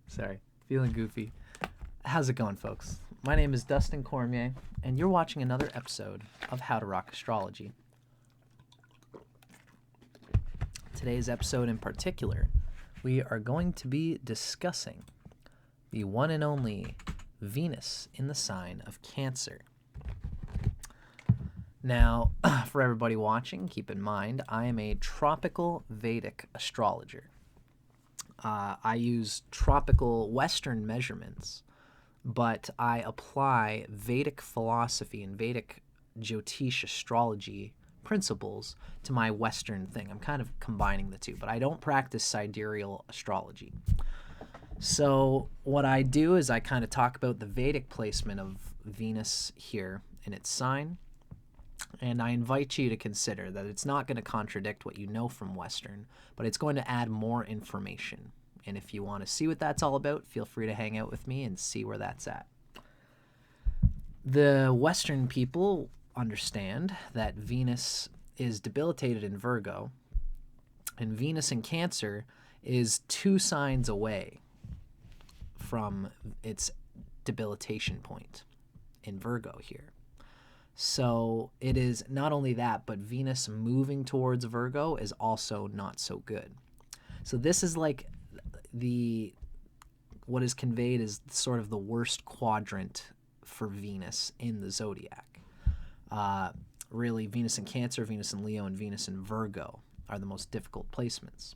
Sorry, feeling goofy. How's it going, folks? My name is Dustin Cormier, and you're watching another episode of Howtorockastrology. Today's episode in particular, we are going to be discussing the one and only Venus in the sign of Cancer. Now, for everybody watching, keep in mind, I am a tropical Vedic astrologer. I use tropical Western measurements, but I apply Vedic philosophy and Vedic Jyotish astrology principles to my Western thing. I'm kind of combining the two, but I don't practice sidereal astrology. So what I do is I kind of talk about the Vedic placement of Venus here in its sign, and I invite you to consider that it's not going to contradict what you know from Western, but it's going to add more information. And if you want to see what that's all about, feel free to hang out with me and see where that's at. The Western people understand that Venus is debilitated in Virgo, and Venus in Cancer is 2 signs away from its debilitation point in Virgo here. So it is not only that, but Venus moving towards Virgo is also not so good. So this is like what is conveyed is sort of the worst quadrant for Venus in the zodiac. Really, Venus in Cancer, Venus in Leo, and Venus in Virgo are the most difficult placements.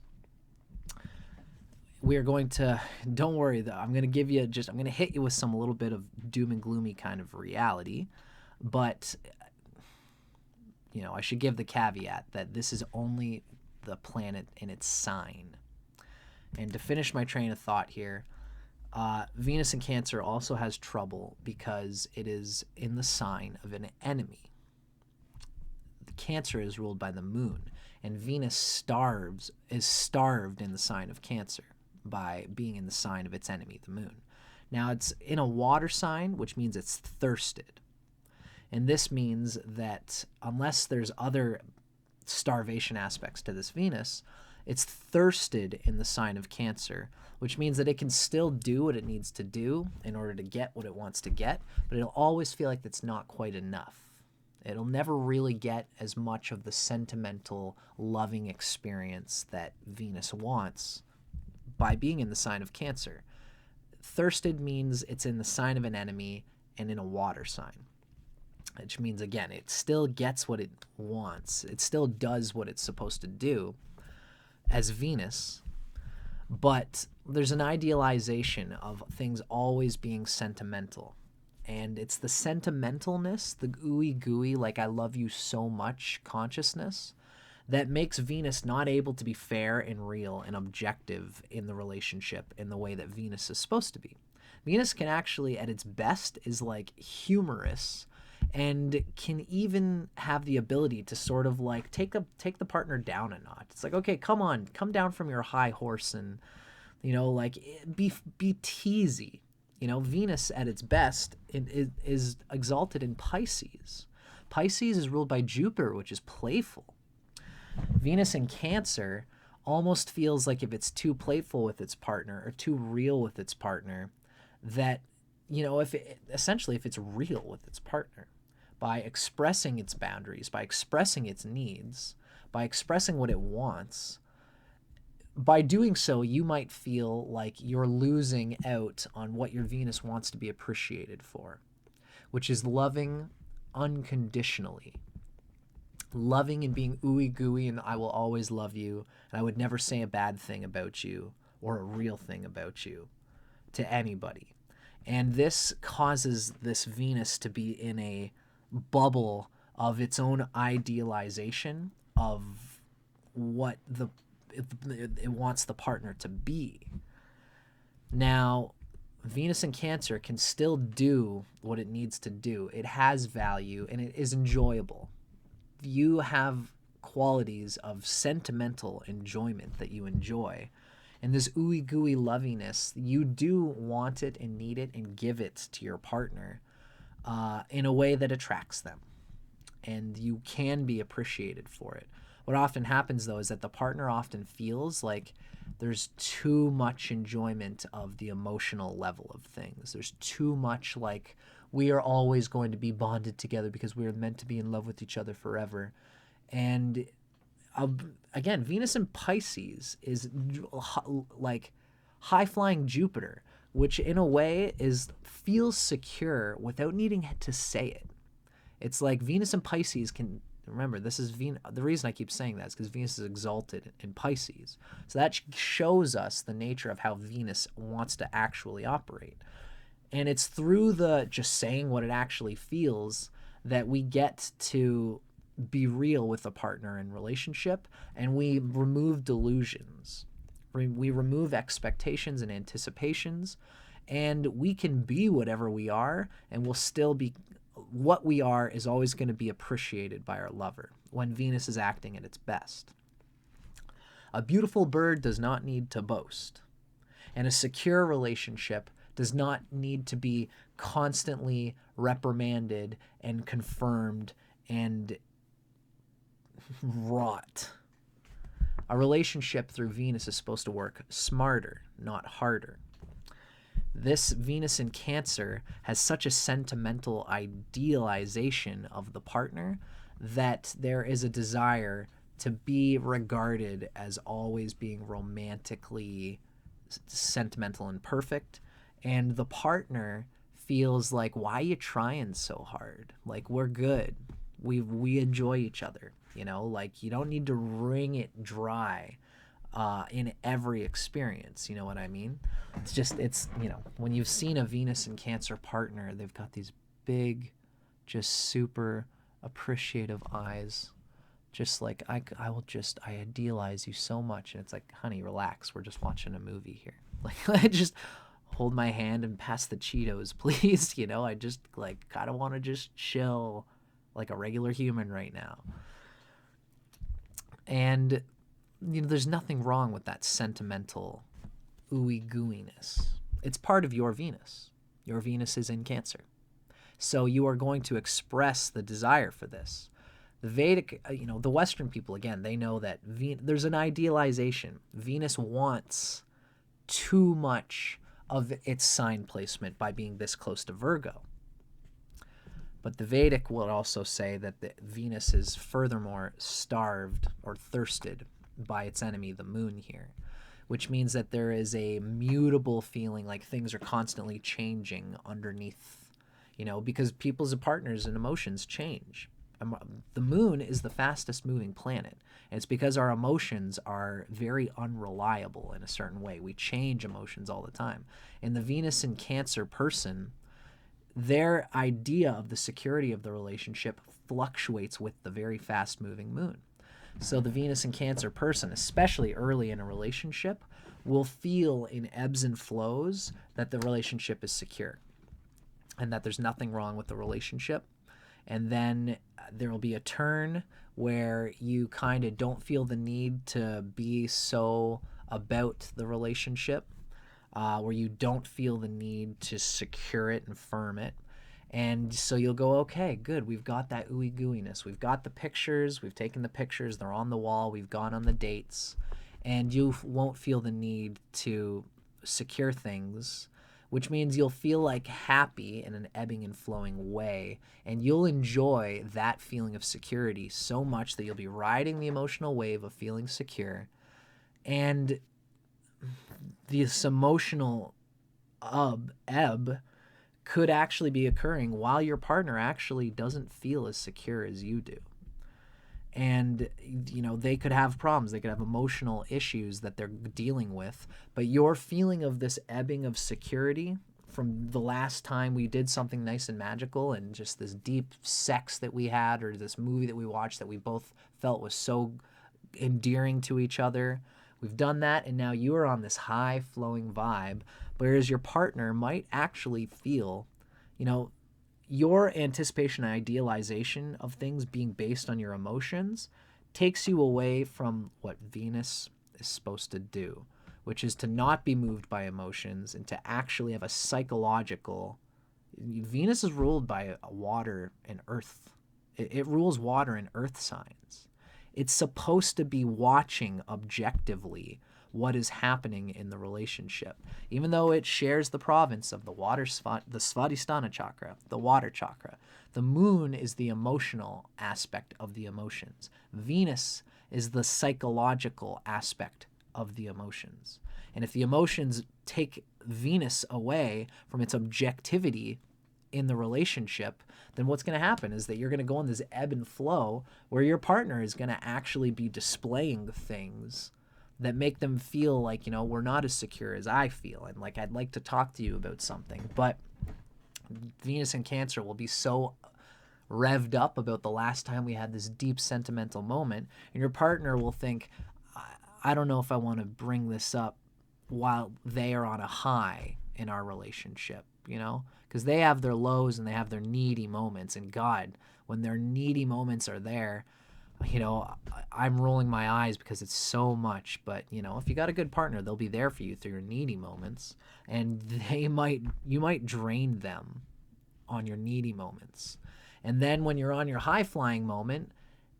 We are going to, don't worry though, I'm going to hit you with some little bit of doom and gloomy kind of reality. But, you know, I should give the caveat that this is only the planet in its sign. And to finish my train of thought here, Venus in Cancer also has trouble because it is in the sign of an enemy. The Cancer is ruled by the moon, and Venus is starved in the sign of Cancer by being in the sign of its enemy, the moon. Now, it's in a water sign, which means it's thirsted. And this means that unless there's other starvation aspects to this Venus, it's thirsted in the sign of Cancer, which means that it can still do what it needs to do in order to get what it wants to get, but it'll always feel like that's not quite enough. It'll never really get as much of the sentimental, loving experience that Venus wants by being in the sign of Cancer. Thirsted means it's in the sign of an enemy and in a water sign. Which means, again, it still gets what it wants. It still does what it's supposed to do as Venus, but there's an idealization of things always being sentimental. And it's the sentimentalness, the ooey gooey, like I love you so much consciousness, that makes Venus not able to be fair and real and objective in the relationship in the way that Venus is supposed to be. Venus can actually, at its best, is like humorous, and can even have the ability to sort of like take the partner down a notch. It's like, okay, come down from your high horse and, you know, like be teasy. You know, Venus at its best is exalted in Pisces. Pisces is ruled by Jupiter, which is playful. Venus in Cancer almost feels like if it's too playful with its partner or too real with its partner, that, you know, if it's real with its partner, by expressing its boundaries, by expressing its needs, by expressing what it wants, by doing so, you might feel like you're losing out on what your Venus wants to be appreciated for, which is loving unconditionally. Loving and being ooey gooey and I will always love you, and I would never say a bad thing about you or a real thing about you to anybody. And this causes this Venus to be in a bubble of its own idealization of what it wants the partner to be. Now, Venus in Cancer can still do what it needs to do. It has value and it is enjoyable. You have qualities of sentimental enjoyment that you enjoy. And this ooey gooey loviness, you do want it and need it and give it to your partner in a way that attracts them. And you can be appreciated for it. What often happens, though, is that the partner often feels like there's too much enjoyment of the emotional level of things. There's too much like we are always going to be bonded together because we are meant to be in love with each other forever. And again, Venus in Pisces is like high-flying Jupiter, which in a way feels secure without needing to say it. It's like Venus in Pisces can, remember, this is Venus. The reason I keep saying that is because Venus is exalted in Pisces. So that shows us the nature of how Venus wants to actually operate. And it's through the just saying what it actually feels that we get to be real with a partner in relationship, and we remove delusions. We remove expectations and anticipations, and we can be whatever we are, and we'll still be what we are is always going to be appreciated by our lover when Venus is acting at its best. A beautiful bird does not need to boast, and a secure relationship does not need to be constantly reprimanded and confirmed and wrought. A relationship through Venus is supposed to work smarter, not harder. This Venus in Cancer has such a sentimental idealization of the partner that there is a desire to be regarded as always being romantically sentimental and perfect. And the partner feels like, why are you trying so hard? Like, we're good. We enjoy each other. You know, like you don't need to wring it dry in every experience. You know what I mean? When you've seen a Venus and Cancer partner, they've got these big, just super appreciative eyes. Just like, I idealize you so much. And it's like, honey, relax. We're just watching a movie here. Like, just hold my hand and pass the Cheetos, please. You know, I just like kind of want to just chill like a regular human right now. And, you know, there's nothing wrong with that sentimental ooey-gooiness. It's part of your Venus. Your Venus is in Cancer. So you are going to express the desire for this. The Vedic, the Western people, again, they know that there's an idealization. Venus wants too much of its sign placement by being this close to Virgo. But the Vedic will also say that the Venus is furthermore starved or thirsted by its enemy, the moon here, which means that there is a mutable feeling like things are constantly changing underneath, because people's partners and emotions change. The moon is the fastest moving planet, and it's because our emotions are very unreliable in a certain way. We change emotions all the time. And the Venus in Cancer person, their idea of the security of the relationship fluctuates with the very fast-moving moon. So the Venus in Cancer person, especially early in a relationship, will feel in ebbs and flows that the relationship is secure and that there's nothing wrong with the relationship. And then there will be a turn where you kind of don't feel the need to be so about the relationship, where you don't feel the need to secure it and firm it. And so you'll go, okay, good. We've got that ooey gooiness. We've got the pictures. We've taken the pictures. They're on the wall. We've gone on the dates. And you won't feel the need to secure things, which means you'll feel like happy in an ebbing and flowing way. And you'll enjoy that feeling of security so much that you'll be riding the emotional wave of feeling secure. And this emotional ebb could actually be occurring while your partner actually doesn't feel as secure as you do. And, they could have problems. They could have emotional issues that they're dealing with. But your feeling of this ebbing of security from the last time we did something nice and magical and just this deep sex that we had, or this movie that we watched that we both felt was so endearing to each other. We've done that, and now you are on this high-flowing vibe, whereas your partner might actually feel, your anticipation and idealization of things being based on your emotions takes you away from what Venus is supposed to do, which is to not be moved by emotions and to actually have a psychological... Venus is ruled by water and earth. It rules water and earth signs. It's supposed to be watching objectively what is happening in the relationship, even though it shares the province of the the Svadhisthana chakra, the water chakra. The moon is the emotional aspect of the emotions. Venus is the psychological aspect of the emotions. And if the emotions take Venus away from its objectivity in the relationship, then what's going to happen is that you're going to go on this ebb and flow where your partner is going to actually be displaying things that make them feel like, you know, we're not as secure as I feel, and like I'd like to talk to you about something. But Venus in Cancer will be so revved up about the last time we had this deep sentimental moment, and your partner will think, I don't know if I want to bring this up while they are on a high in our relationship, you know, because they have their lows and they have their needy moments. And God, when their needy moments are there, you know, I'm rolling my eyes because it's so much. But, you know, if you got a good partner, they'll be there for you through your needy moments, and you might drain them on your needy moments. And then when you're on your high flying moment,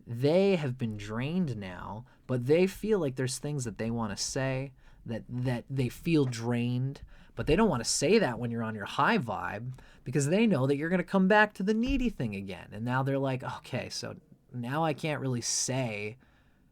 they have been drained now, but they feel like there's things that they want to say, that they feel drained, but they don't want to say that when you're on your high vibe, because they know that you're going to come back to the needy thing again. And now they're like, okay, so now I can't really say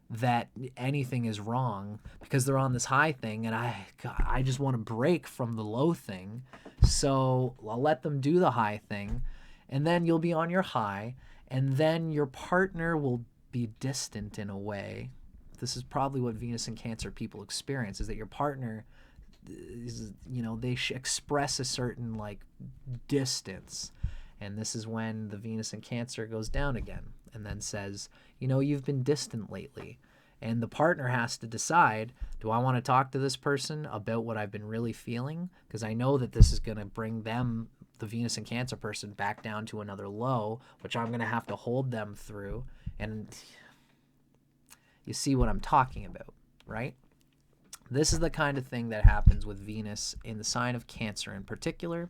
that anything is wrong because they're on this high thing, and I just want to break from the low thing. So I'll let them do the high thing, and then you'll be on your high, and then your partner will be distant in a way. This is probably what Venus and Cancer people experience, is that your partner is, you know, they express a certain like distance. And this is when the Venus in Cancer goes down again and then says, you know, you've been distant lately. And the partner has to decide, do I want to talk to this person about what I've been really feeling? Because I know that this is going to bring them, the Venus and Cancer person, back down to another low, which I'm going to have to hold them through. And you see what I'm talking about, right? This is the kind of thing that happens with Venus in the sign of Cancer in particular.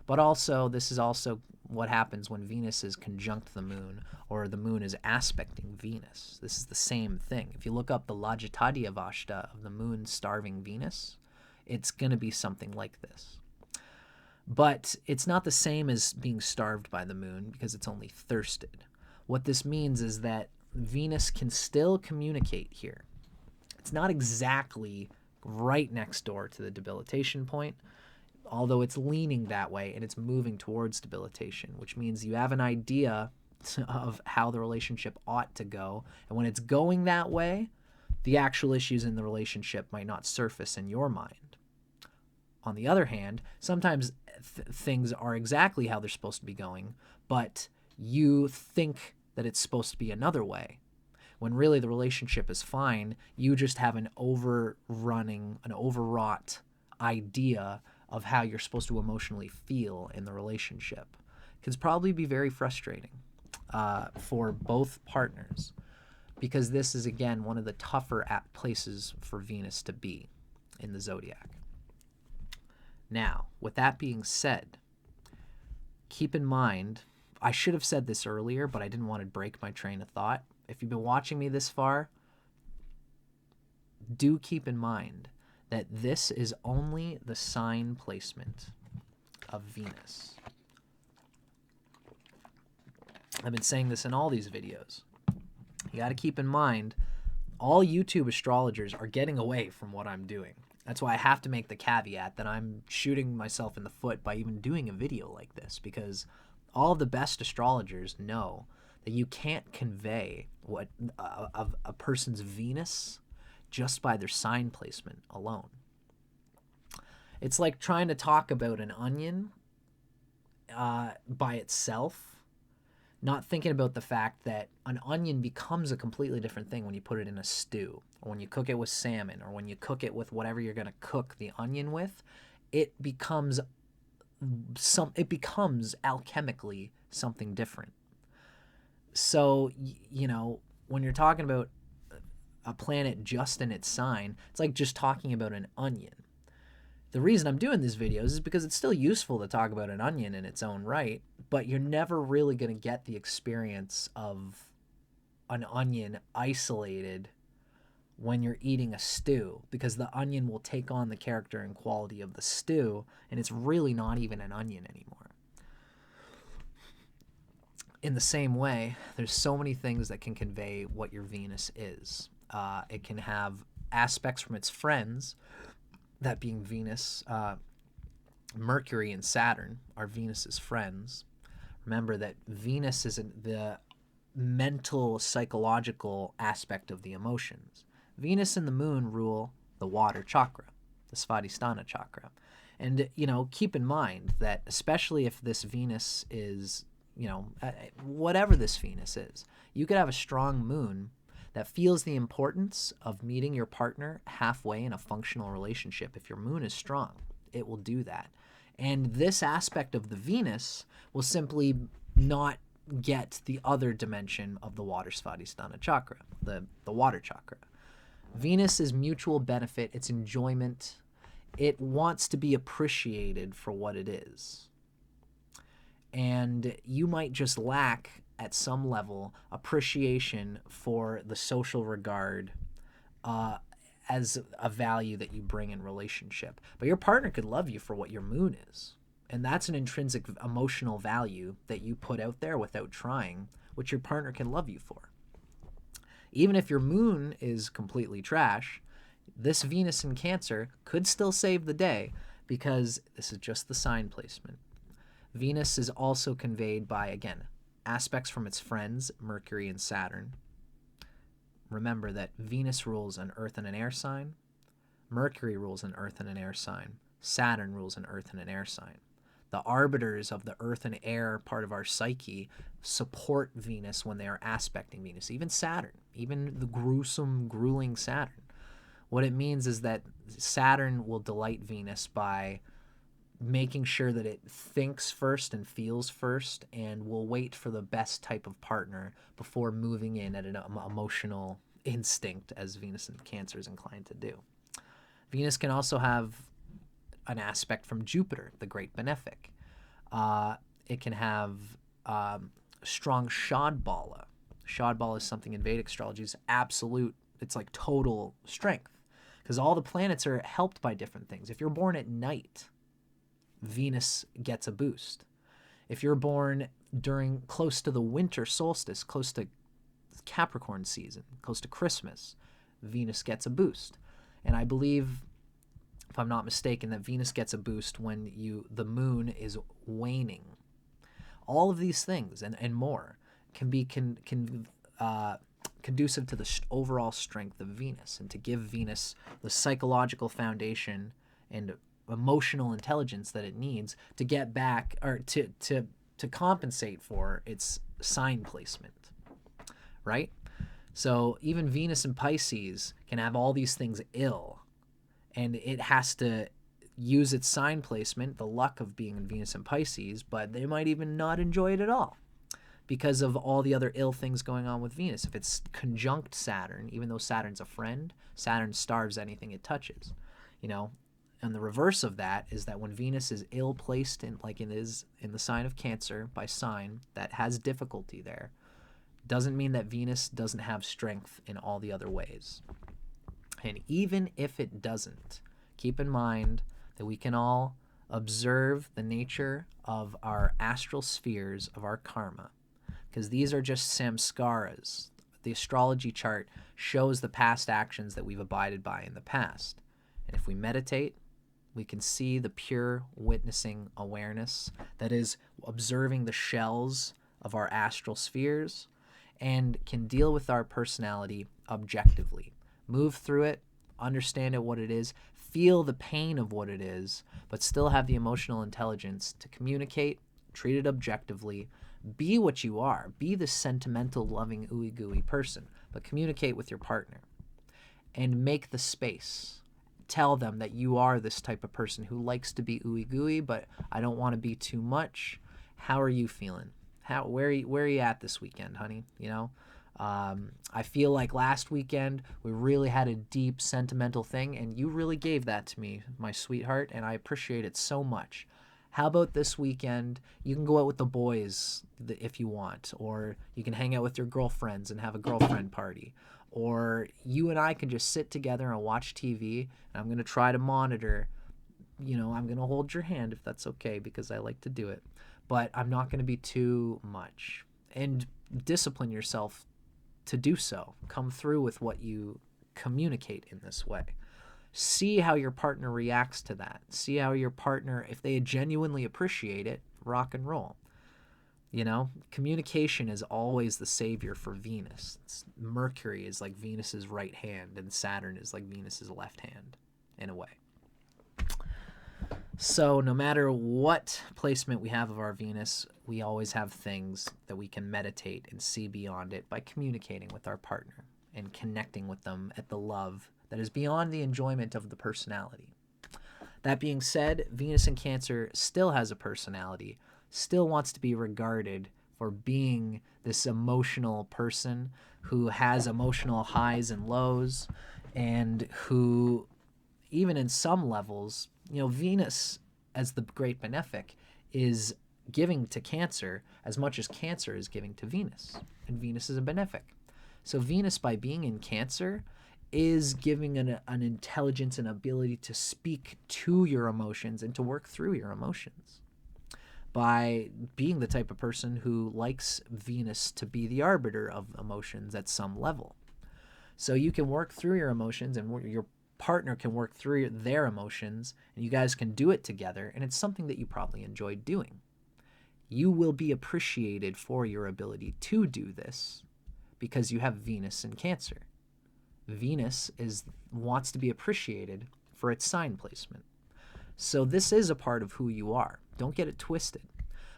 But also, this is also what happens when Venus is conjunct the moon, or the moon is aspecting Venus. This is the same thing. If you look up the Lajitadya Vashta of the moon starving Venus, it's going to be something like this. But it's not the same as being starved by the moon, because it's only thirsted. What this means is that Venus can still communicate here. It's not exactly right next door to the debilitation point, although it's leaning that way and it's moving towards debilitation, which means you have an idea of how the relationship ought to go. And when it's going that way, the actual issues in the relationship might not surface in your mind. On the other hand, sometimes things are exactly how they're supposed to be going, but you think that it's supposed to be another way, when really the relationship is fine. You just have an overwrought idea of how you're supposed to emotionally feel in the relationship. It can probably be very frustrating for both partners, because this is, again, one of the tougher places for Venus to be in the zodiac. Now, with that being said, keep in mind, I should have said this earlier, but I didn't want to break my train of thought. If you've been watching me this far, do keep in mind that this is only the sign placement of Venus. I've been saying this in all these videos. You got to keep in mind, all YouTube astrologers are getting away from what I'm doing. That's why I have to make the caveat that I'm shooting myself in the foot by even doing a video like this, because all of the best astrologers know that you can't convey what a person's Venus just by their sign placement alone. It's like trying to talk about an onion by itself, not thinking about the fact that an onion becomes a completely different thing when you put it in a stew, or when you cook it with salmon, or when you cook it with whatever you're going to cook the onion with. It becomes alchemically something different. So, you know, when you're talking about a planet just in its sign, it's like just talking about an onion. The reason I'm doing these videos is because it's still useful to talk about an onion in its own right, but you're never really going to get the experience of an onion isolated when you're eating a stew, because the onion will take on the character and quality of the stew, and it's really not even an onion anymore. In the same way, there's so many things that can convey what your Venus is. It can have aspects from its friends, that being Venus, Mercury, and Saturn are Venus's friends. Remember that Venus is the mental, psychological aspect of the emotions. Venus and the moon rule the water chakra, the Svadhisthana chakra. And, keep in mind that especially if this Venus is, whatever this Venus is, you could have a strong moon that feels the importance of meeting your partner halfway in a functional relationship. If your moon is strong, it will do that. And this aspect of the Venus will simply not get the other dimension of the water Svadhisthana chakra, the water chakra. Venus is mutual benefit, it's enjoyment. It wants to be appreciated for what it is. And you might just lack, at some level, appreciation for the social regard as a value that you bring in relationship. But your partner could love you for what your moon is. And that's an intrinsic emotional value that you put out there without trying, which your partner can love you for. Even if your moon is completely trash, this Venus in Cancer could still save the day, because this is just the sign placement. Venus is also conveyed by, again, aspects from its friends, Mercury and Saturn. Remember that Venus rules an earth and an air sign, Mercury rules an earth and an air sign, Saturn rules an earth and an air sign. The arbiters of the earth and air part of our psyche support Venus when they are aspecting Venus, even Saturn, even the gruesome, grueling Saturn. What it means is that Saturn will delight Venus by making sure that it thinks first and feels first, and will wait for the best type of partner before moving in at an emotional instinct, as Venus in Cancer is inclined to do. Venus can also have an aspect from Jupiter, the great benefic. It can have strong Shadbala. Shadbala is something in Vedic astrology is absolute, it's like total strength, because all the planets are helped by different things. If you're born at night, Venus gets a boost. If you're born during close to the winter solstice, close to Capricorn season, close to Christmas, Venus gets a boost. And I believe, if I'm not mistaken, that Venus gets a boost when the moon is waning. All of these things and more can be conducive to the overall strength of Venus, and to give Venus the psychological foundation and emotional intelligence that it needs to get back, or to compensate for its sign placement, right? So even Venus in Pisces can have all these things ill, and it has to use its sign placement, the luck of being in Venus and Pisces, but they might even not enjoy it at all because of all the other ill things going on with Venus. If it's conjunct Saturn, even though Saturn's a friend, Saturn starves anything it touches, And the reverse of that is that when Venus is ill placed in the sign of Cancer by sign that has difficulty there, doesn't mean that Venus doesn't have strength in all the other ways. And even if it doesn't, keep in mind that we can all observe the nature of our astral spheres of our karma, because these are just samskaras. The astrology chart shows the past actions that we've abided by in the past. And if we meditate, we can see the pure witnessing awareness that is observing the shells of our astral spheres, and can deal with our personality objectively. Move through it, understand it what it is, feel the pain of what it is, but still have the emotional intelligence to communicate, treat it objectively, be what you are, be the sentimental, loving, ooey-gooey person, but communicate with your partner and make the space. Tell them that you are this type of person who likes to be ooey-gooey, but I don't want to be too much. How are you feeling? Where are you at this weekend, honey? I feel like last weekend we really had a deep sentimental thing, and you really gave that to me, my sweetheart, and I appreciate it so much. How about this weekend, you can go out with the boys if you want, or you can hang out with your girlfriends and have a girlfriend party. Or you and I can just sit together and watch TV, and I'm going to try to monitor. I'm going to hold your hand if that's okay, because I like to do it. But I'm not going to be too much. And discipline yourself to do so. Come through with what you communicate in this way. See how your partner reacts to that. See how your partner, if they genuinely appreciate it, rock and roll. Communication is always the savior for Venus. Mercury is like Venus's right hand, and Saturn is like Venus's left hand, in a way. So no matter what placement we have of our Venus, we always have things that we can meditate and see beyond it by communicating with our partner and connecting with them at the love that is beyond the enjoyment of the personality. That being said, Venus in Cancer still has a personality, still wants to be regarded for being this emotional person who has emotional highs and lows, and who, even in some levels, Venus as the great benefic is giving to Cancer as much as Cancer is giving to Venus, and Venus is a benefic. So Venus, by being in Cancer, is giving an intelligence and ability to speak to your emotions and to work through your emotions by being the type of person who likes Venus to be the arbiter of emotions at some level. So you can work through your emotions, and your partner can work through their emotions, and you guys can do it together, and it's something that you probably enjoy doing. You will be appreciated for your ability to do this because you have Venus in Cancer. Venus wants to be appreciated for its sign placement. So this is a part of who you are. Don't get it twisted.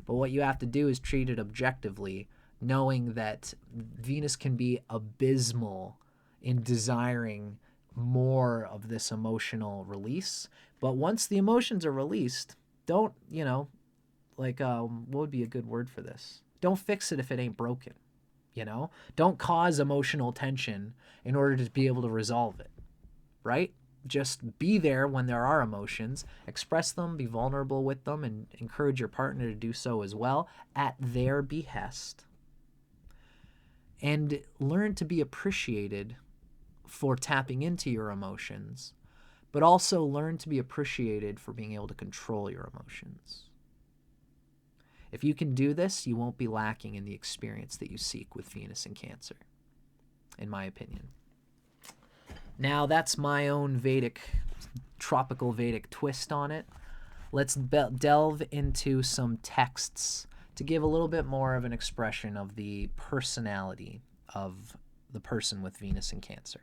But what you have to do is treat it objectively, knowing that Venus can be abysmal in desiring more of this emotional release. But once the emotions are released, don't, what would be a good word for this? Don't fix it if it ain't broken. Don't cause emotional tension in order to be able to resolve it, right? Just be there when there are emotions, express them, be vulnerable with them, and encourage your partner to do so as well at their behest. And learn to be appreciated for tapping into your emotions, but also learn to be appreciated for being able to control your emotions. If you can do this, you won't be lacking in the experience that you seek with Venus in Cancer, in my opinion. Now, that's my own tropical Vedic twist on it. Let's delve into some texts to give a little bit more of an expression of the personality of the person with Venus in Cancer.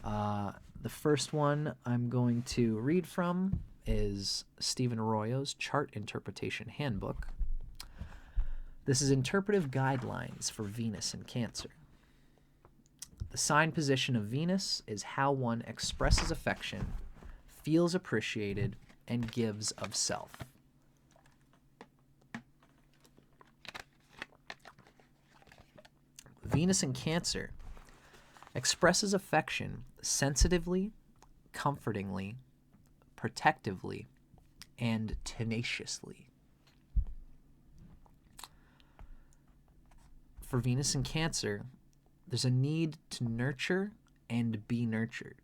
The first one I'm going to read from is Stephen Arroyo's Chart Interpretation Handbook. This is interpretive guidelines for Venus in Cancer. The sign position of Venus is how one expresses affection, feels appreciated, and gives of self. Venus in Cancer expresses affection sensitively, comfortingly, protectively, and tenaciously. For Venus in Cancer, there's a need to nurture and be nurtured,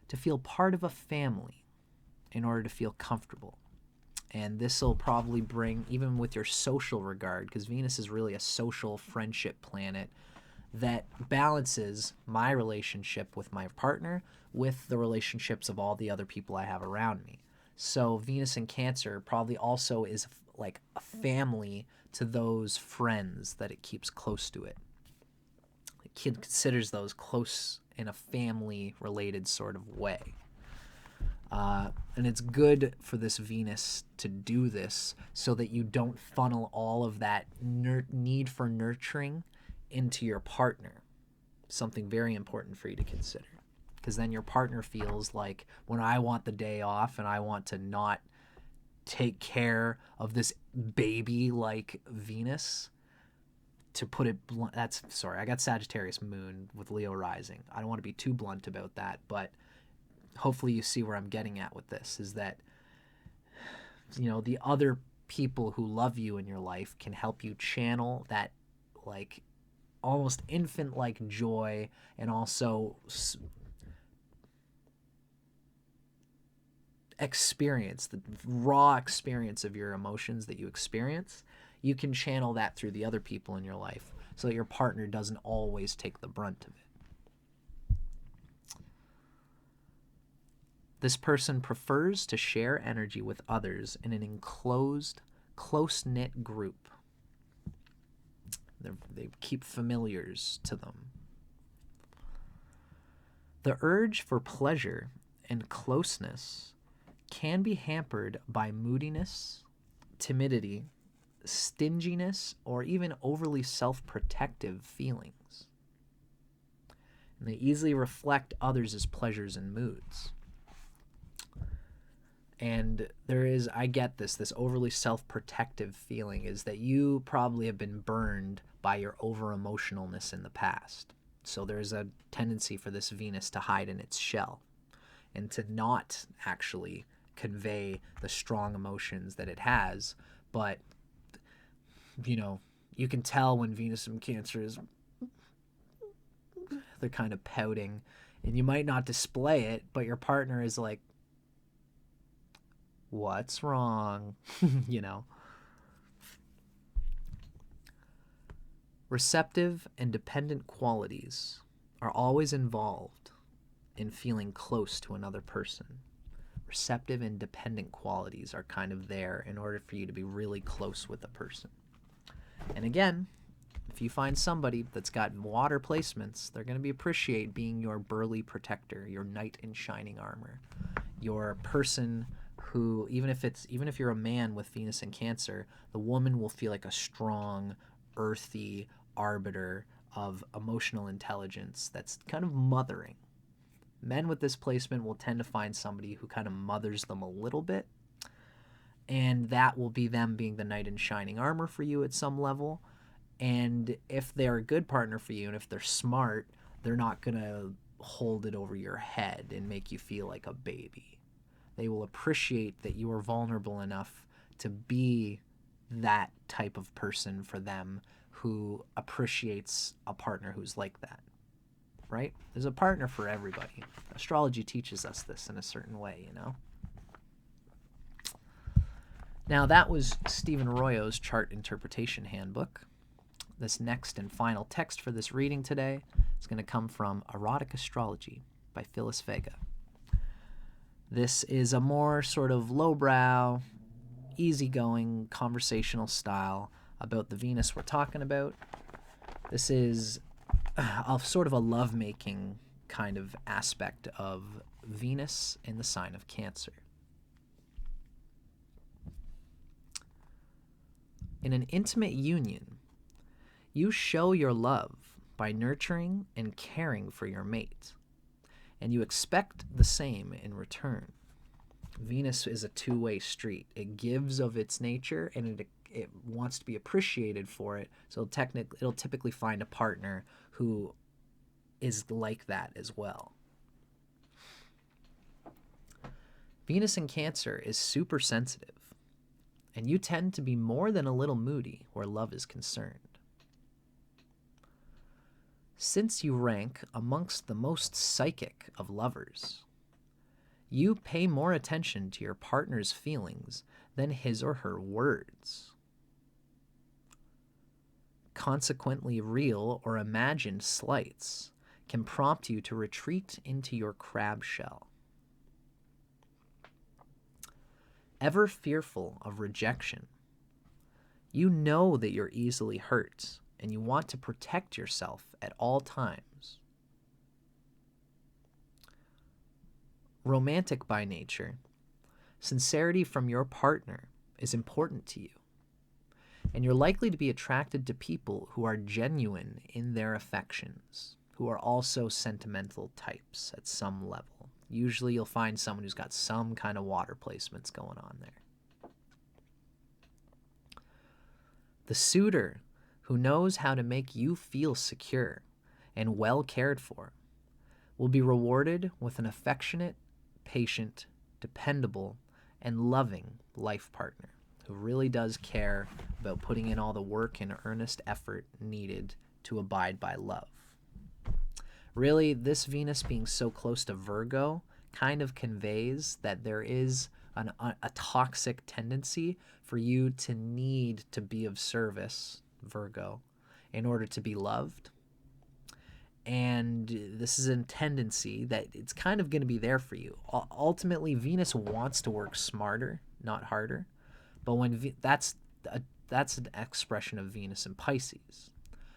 to feel part of a family in order to feel comfortable. And this will probably bring, even with your social regard, because Venus is really a social friendship planet that balances my relationship with my partner with the relationships of all the other people I have around me. So Venus in Cancer probably also is like a family to those friends that it keeps close to it. It considers those close in a family-related sort of way. And it's good for this Venus to do this so that you don't funnel all of that need for nurturing into your partner. Something very important for you to consider. Because then your partner feels like, when I want the day off and I want to not take care of this baby like Venus, to put it blunt, I got Sagittarius moon with Leo rising. I don't want to be too blunt about that, but hopefully you see where I'm getting at with this, is that the other people who love you in your life can help you channel that, like, almost infant-like joy, and also experience, the raw experience of your emotions that you experience. You can channel that through the other people in your life so that your partner doesn't always take the brunt of it. This person prefers to share energy with others in an enclosed, close-knit group. They keep familiars to them. The urge for pleasure and closeness can be hampered by moodiness, timidity, stinginess, or even overly self-protective feelings. And they easily reflect others' pleasures and moods. And there is, I get this overly self-protective feeling is that you probably have been burned by your over-emotionalness in the past. So there's a tendency for this Venus to hide in its shell and to not actually convey the strong emotions that it has. But, you can tell when Venus in Cancer is, they're kind of pouting, and you might not display it, but your partner is like, what's wrong? Receptive and dependent qualities are always involved in feeling close to another person. Receptive and dependent qualities are kind of there in order for you to be really close with a person. And again, if you find somebody that's got water placements, they're going to appreciate being your burly protector, your knight in shining armor, your person who, even if you're a man with Venus in Cancer, the woman will feel like a strong, earthy arbiter of emotional intelligence that's kind of mothering. Men with this placement will tend to find somebody who kind of mothers them a little bit, and that will be them being the knight in shining armor for you at some level. And if they're a good partner for you, and if they're smart, they're not going to hold it over your head and make you feel like a baby. They will appreciate that you are vulnerable enough to be that type of person for them who appreciates a partner who's like that, right? There's a partner for everybody. Astrology teaches us this in a certain way, Now, that was Stephen Arroyo's Chart Interpretation Handbook. This next and final text for this reading today is going to come from Erotic Astrology by Phylis Vega. This is a more sort of lowbrow, easygoing, conversational style about the Venus we're talking about. This is a sort of a lovemaking kind of aspect of Venus in the sign of Cancer. In an intimate union, you show your love by nurturing and caring for your mate, and you expect the same in return. Venus is a two-way street. It gives of its nature, and it wants to be appreciated for it, so it'll typically find a partner who is like that as well. Venus in Cancer is super sensitive, and you tend to be more than a little moody where love is concerned. Since you rank amongst the most psychic of lovers, you pay more attention to your partner's feelings than his or her words. Consequently, real or imagined slights can prompt you to retreat into your crab shell. Ever fearful of rejection, you know that you're easily hurt, and you want to protect yourself at all times. Romantic by nature, sincerity from your partner is important to you, and you're likely to be attracted to people who are genuine in their affections, who are also sentimental types at some level. Usually you'll find someone who's got some kind of water placements going on there. The suitor who knows how to make you feel secure and well cared for will be rewarded with an affectionate, patient, dependable, and loving life partner who really does care about putting in all the work and earnest effort needed to abide by love. Really, this Venus being so close to Virgo kind of conveys that there is a toxic tendency for you to need to be of service, Virgo, in order to be loved. And this is a tendency that it's kind of going to be there for you. Ultimately, Venus wants to work smarter, not harder. But when that's an expression of Venus in Pisces.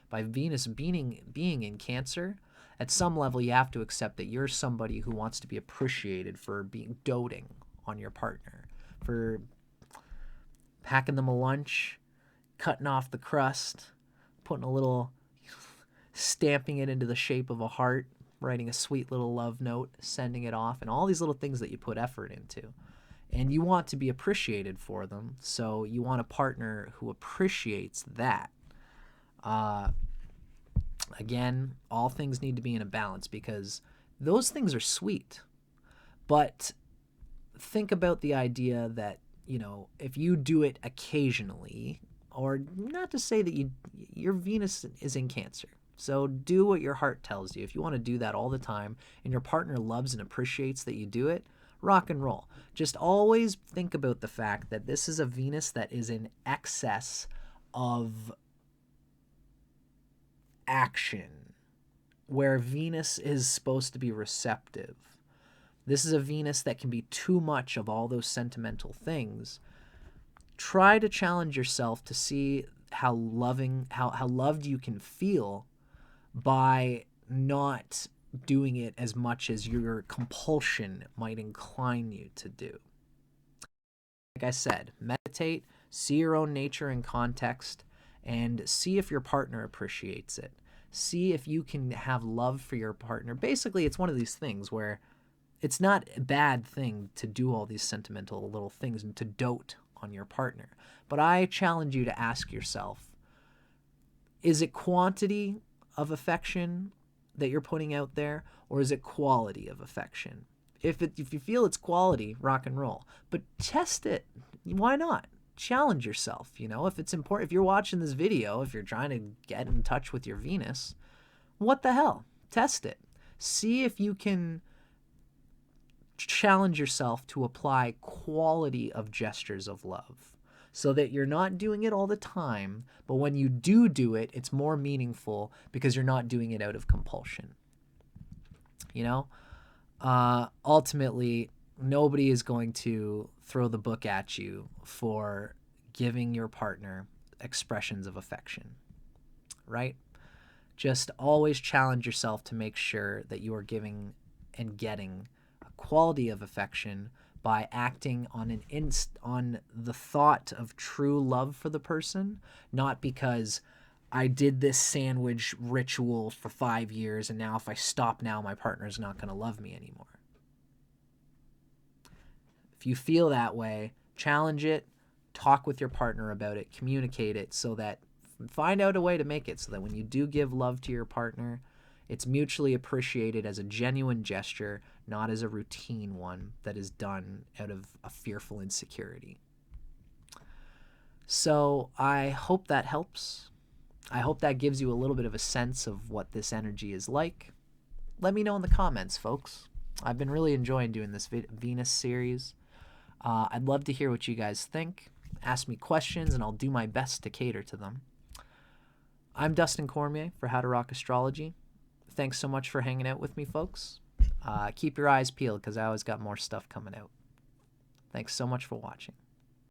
By Venus being in Cancer, at some level you have to accept that you're somebody who wants to be appreciated for doting on your partner, for packing them a lunch, cutting off the crust, putting a little, stamping it into the shape of a heart, writing a sweet little love note, sending it off, and all these little things that you put effort into. And you want to be appreciated for them, so you want a partner who appreciates that. Again, all things need to be in a balance because those things are sweet. But think about the idea that, if you do it occasionally, or not to say that your Venus is in Cancer. So do what your heart tells you. If you want to do that all the time and your partner loves and appreciates that you do it, rock and roll. Just always think about the fact that this is a Venus that is in excess of action, where Venus is supposed to be receptive. This is a Venus that can be too much of all those sentimental things. Try to challenge yourself to see how loved you can feel by not doing it as much as your compulsion might incline you to do. Like I said, meditate, see your own nature and context, and see if your partner appreciates it. See if you can have love for your partner. Basically, it's one of these things where it's not a bad thing to do all these sentimental little things and to dote on your partner. But I challenge you to ask yourself, is it quantity of affection that you're putting out there, or is it quality of affection? If you feel it's quality, rock and roll. But test it. Why not? Challenge yourself. If it's important, if you're watching this video, if you're trying to get in touch with your Venus, what the hell? Test it. See if you can challenge yourself to apply quality of gestures of love so that you're not doing it all the time, but when you do it, it's more meaningful because you're not doing it out of compulsion. Ultimately, nobody is going to throw the book at you for giving your partner expressions of affection, right? Just always challenge yourself to make sure that you are giving and getting a quality of affection by acting on on the thought of true love for the person, not because I did this sandwich ritual for 5 years and now if I stop now, my partner's not going to love me anymore. If you feel that way, challenge it, talk with your partner about it, communicate it so that find out a way to make it so that when you do give love to your partner, it's mutually appreciated as a genuine gesture, not as a routine one that is done out of a fearful insecurity. So I hope that helps. I hope that gives you a little bit of a sense of what this energy is like. Let me know in the comments, folks. I've been really enjoying doing this Venus series. I'd love to hear what you guys think. Ask me questions, and I'll do my best to cater to them. I'm Dustin Cormier for Howtorockastrology. Thanks so much for hanging out with me, folks. Keep your eyes peeled because I always got more stuff coming out. Thanks so much for watching.